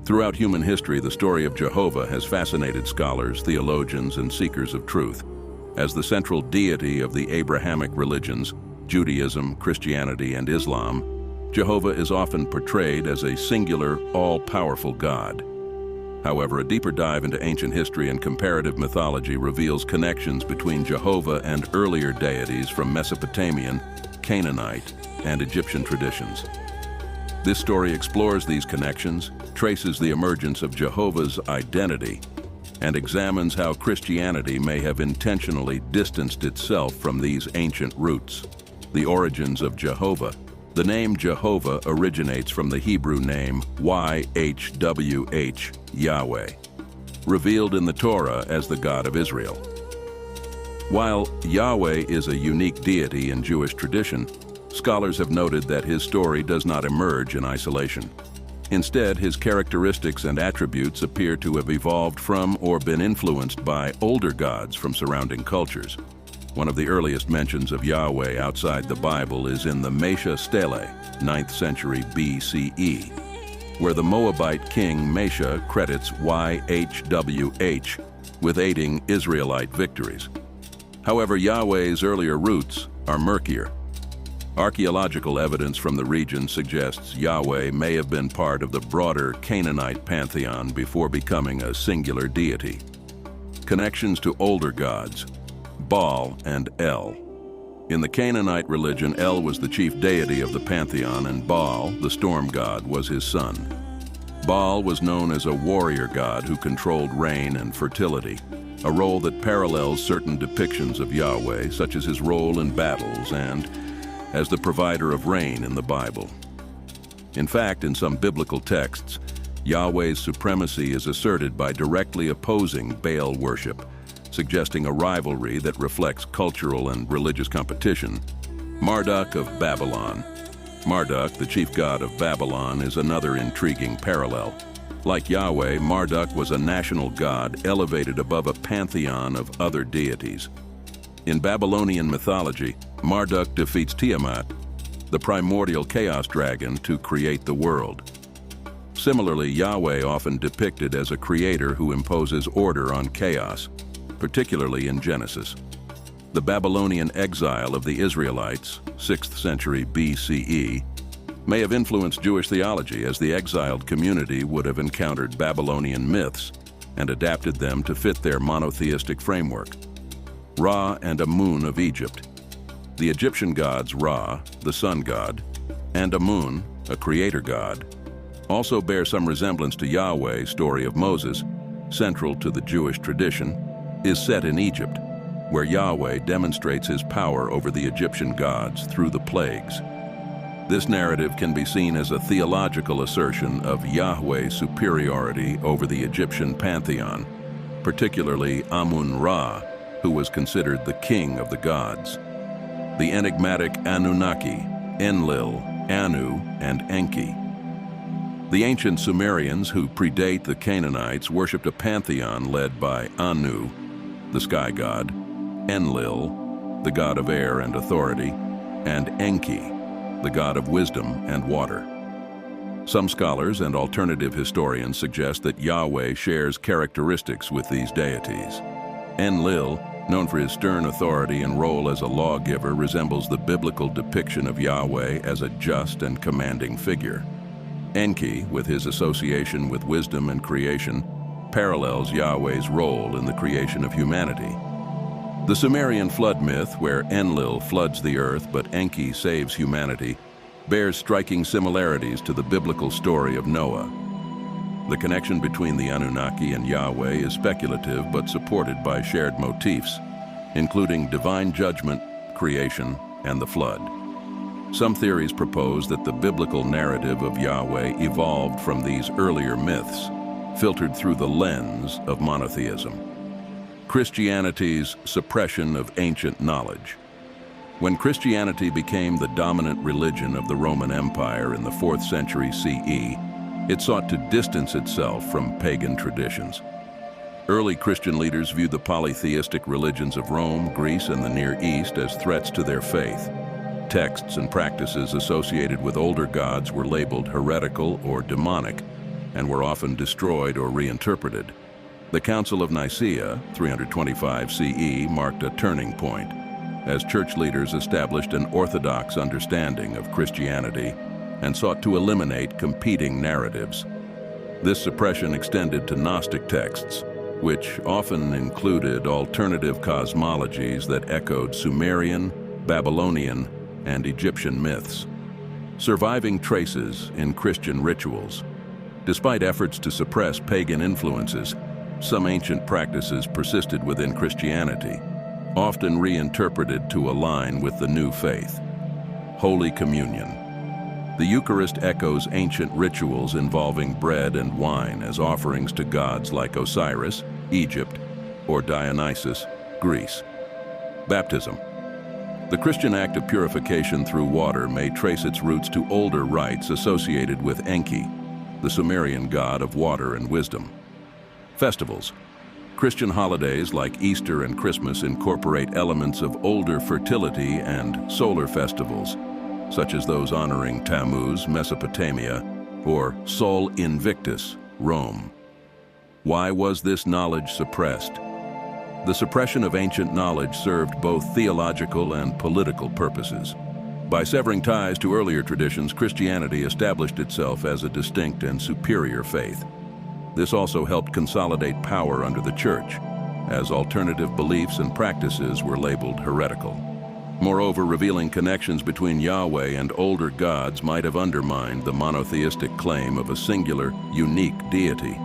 Throughout human history, the story of Jehovah has fascinated scholars, theologians, and seekers of truth. As the central deity of the Abrahamic religions, Judaism, Christianity, and Islam, Jehovah is often portrayed as a singular, all-powerful God. However, a deeper dive into ancient history and comparative mythology reveals connections between Jehovah and earlier deities from Mesopotamian, Canaanite, and Egyptian traditions. This story explores these connections, traces the emergence of Jehovah's identity, and examines how Christianity may have intentionally distanced itself from these ancient roots. The origins of Jehovah. The name Jehovah originates from the Hebrew name YHWH, Yahweh, revealed in the Torah as the God of Israel. While Yahweh is a unique deity in Jewish tradition, scholars have noted that his story does not emerge in isolation. Instead, his characteristics and attributes appear to have evolved from or been influenced by older gods from surrounding cultures. One of the earliest mentions of Yahweh outside the Bible is in the Mesha Stele, 9th century BCE, where the Moabite king Mesha credits YHWH with aiding Israelite victories. However, Yahweh's earlier roots are murkier. Archaeological evidence from the region suggests Yahweh may have been part of the broader Canaanite pantheon before becoming a singular deity. Connections to older gods, Baal and El. In the Canaanite religion, El was the chief deity of the pantheon, and Baal, the storm god, was his son. Baal was known as a warrior god who controlled rain and fertility, a role that parallels certain depictions of Yahweh, such as his role in battles and as the provider of rain in the Bible. In fact, in some biblical texts, Yahweh's supremacy is asserted by directly opposing Baal worship, suggesting a rivalry that reflects cultural and religious competition. Marduk of Babylon. Marduk, the chief god of Babylon, is another intriguing parallel. Like Yahweh, Marduk was a national god elevated above a pantheon of other deities. In Babylonian mythology, Marduk defeats Tiamat, the primordial chaos dragon, to create the world. Similarly, Yahweh often depicted as a creator who imposes order on chaos, particularly in Genesis. The Babylonian exile of the Israelites, 6th century BCE, may have influenced Jewish theology, as the exiled community would have encountered Babylonian myths and adapted them to fit their monotheistic framework. Ra and Amun of Egypt. The Egyptian gods Ra, the sun god, and Amun, a creator god, also bear some resemblance to Yahweh's story of Moses, central to the Jewish tradition, is set in Egypt, where Yahweh demonstrates his power over the Egyptian gods through the plagues. This narrative can be seen as a theological assertion of Yahweh's superiority over the Egyptian pantheon, particularly Amun-Ra, who was considered the king of the gods. The enigmatic Anunnaki, Enlil, Anu, and Enki. The ancient Sumerians, who predate the Canaanites, worshipped a pantheon led by Anu, the sky god, Enlil, the god of air and authority, and Enki, the god of wisdom and water. Some scholars and alternative historians suggest that Yahweh shares characteristics with these deities. Enlil, known for his stern authority and role as a lawgiver, resembles the biblical depiction of Yahweh as a just and commanding figure. Enki, with his association with wisdom and creation, parallels Yahweh's role in the creation of humanity. The Sumerian flood myth, where Enlil floods the earth but Enki saves humanity, bears striking similarities to the biblical story of Noah. The connection between the Anunnaki and Yahweh is speculative but supported by shared motifs, including divine judgment, creation, and the flood. Some theories propose that the biblical narrative of Yahweh evolved from these earlier myths, filtered through the lens of monotheism. Christianity's suppression of ancient knowledge. When Christianity became the dominant religion of the Roman Empire in the 4th century CE, it sought to distance itself from pagan traditions. Early Christian leaders viewed the polytheistic religions of Rome, Greece, and the Near East as threats to their faith. Texts and practices associated with older gods were labeled heretical or demonic, and were often destroyed or reinterpreted. The Council of Nicaea, 325 CE, marked a turning point, as church leaders established an orthodox understanding of Christianity and sought to eliminate competing narratives. This suppression extended to Gnostic texts, which often included alternative cosmologies that echoed Sumerian, Babylonian, and Egyptian myths. Surviving traces in Christian rituals. Despite efforts to suppress pagan influences, some ancient practices persisted within Christianity, often reinterpreted to align with the new faith. Holy Communion. The Eucharist echoes ancient rituals involving bread and wine as offerings to gods like Osiris, Egypt, or Dionysus, Greece. Baptism. The Christian act of purification through water may trace its roots to older rites associated with Enki, the Sumerian god of water and wisdom. Festivals. Christian holidays like Easter and Christmas incorporate elements of older fertility and solar festivals, such as those honoring Tammuz, Mesopotamia, or Sol Invictus, Rome. Why was this knowledge suppressed? The suppression of ancient knowledge served both theological and political purposes. By severing ties to earlier traditions, Christianity established itself as a distinct and superior faith. This also helped consolidate power under the church, as alternative beliefs and practices were labeled heretical. Moreover, revealing connections between Yahweh and older gods might have undermined the monotheistic claim of a singular, unique deity.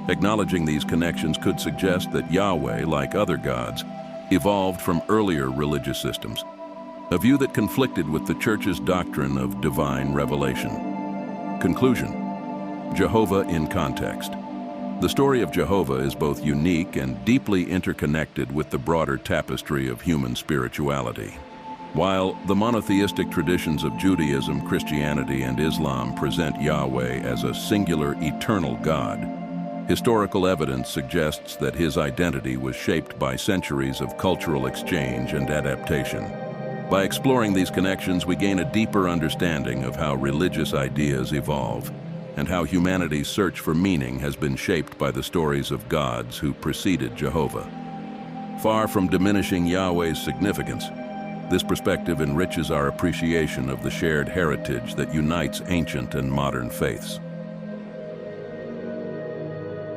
Acknowledging these connections could suggest that Yahweh, like other gods, evolved from earlier religious systems, a view that conflicted with the Church's doctrine of divine revelation. Conclusion. Jehovah in context. The story of Jehovah is both unique and deeply interconnected with the broader tapestry of human spirituality. While the monotheistic traditions of Judaism, Christianity, and Islam present Yahweh as a singular, eternal God, historical evidence suggests that his identity was shaped by centuries of cultural exchange and adaptation. By exploring these connections, we gain a deeper understanding of how religious ideas evolve and how humanity's search for meaning has been shaped by the stories of gods who preceded Jehovah. Far from diminishing Yahweh's significance, this perspective enriches our appreciation of the shared heritage that unites ancient and modern faiths.